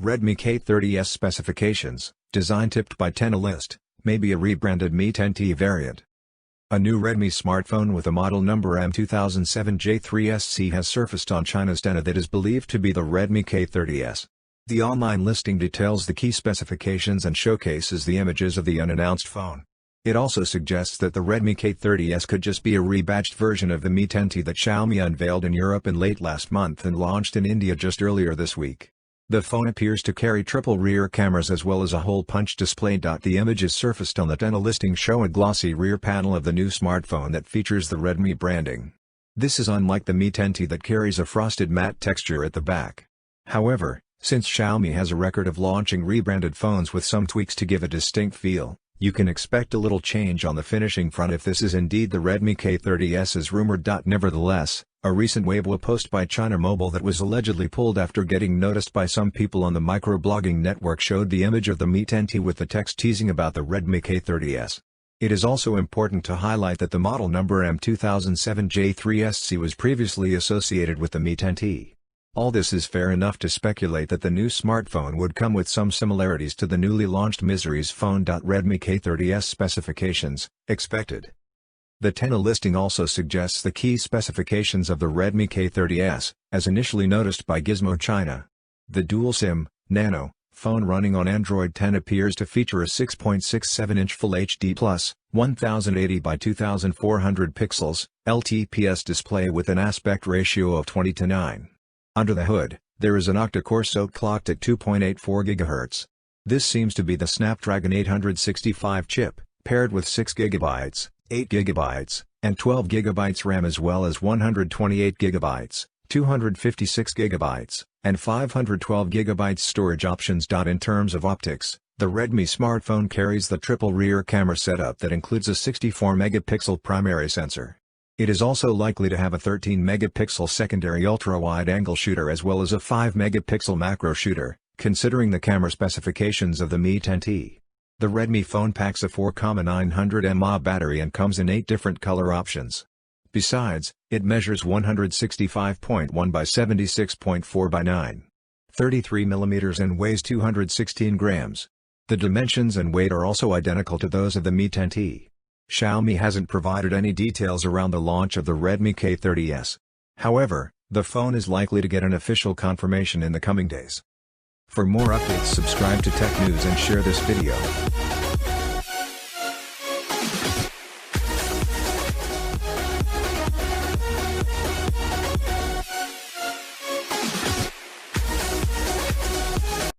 Redmi K30S specifications, design tipped by Tenalist, may be a rebranded Mi 10T variant. A new Redmi smartphone with a model number M2007J3SC has surfaced on China's Tena that is believed to be the Redmi K30S. The online listing details the key specifications and showcases the images of the unannounced phone. It also suggests that the Redmi K30S could just be a rebadged version of the Mi 10T that Xiaomi unveiled in Europe in late last month and launched in India just earlier this week. The phone appears to carry triple rear cameras as well as a hole punch display. The images surfaced on the Tena listing show a glossy rear panel of the new smartphone that features the Redmi branding. This is unlike the Mi 10T that carries a frosted matte texture at the back. However, since Xiaomi has a record of launching rebranded phones with some tweaks to give a distinct feel, you can expect a little change on the finishing front if this is indeed the Redmi K30S as rumored. Nevertheless, a recent Weibo post by China Mobile that was allegedly pulled after getting noticed by some people on the microblogging network showed the image of the Mi 10T with the text teasing about the Redmi K30S. It is also important to highlight that the model number M2007J3SC was previously associated with the Mi 10T. All this is fair enough to speculate that the new smartphone would come with some similarities to the newly launched Misery's phone. Redmi K30S specifications, expected. The Tena listing also suggests the key specifications of the Redmi K30S, as initially noticed by Gizmo China. The dual SIM, Nano, phone running on Android 10 appears to feature a 6.67-inch Full HD+, 1080 by 2400 pixels, LTPS display with an aspect ratio of 20:9. Under the hood, there is an octa-core SoC clocked at 2.84 GHz. This seems to be the Snapdragon 865 chip, paired with 6 GB, 8 GB, and 12 GB RAM as well as 128 GB, 256 GB, and 512 GB storage options. In terms of optics, the Redmi smartphone carries the triple rear camera setup that includes a 64-megapixel primary sensor. It is also likely to have a 13-megapixel secondary ultra-wide-angle shooter as well as a 5-megapixel macro shooter, considering the camera specifications of the Mi 10T. The Redmi phone packs a 4,900 mAh battery and comes in 8 different color options. Besides, it measures 165.1 by 76.4 by 9.33 mm and weighs 216 grams. The dimensions and weight are also identical to those of the Mi 10T. Xiaomi hasn't provided any details around the launch of the Redmi K30S. However, the phone is likely to get an official confirmation in the coming days. For more updates, subscribe to Tech News and share this video.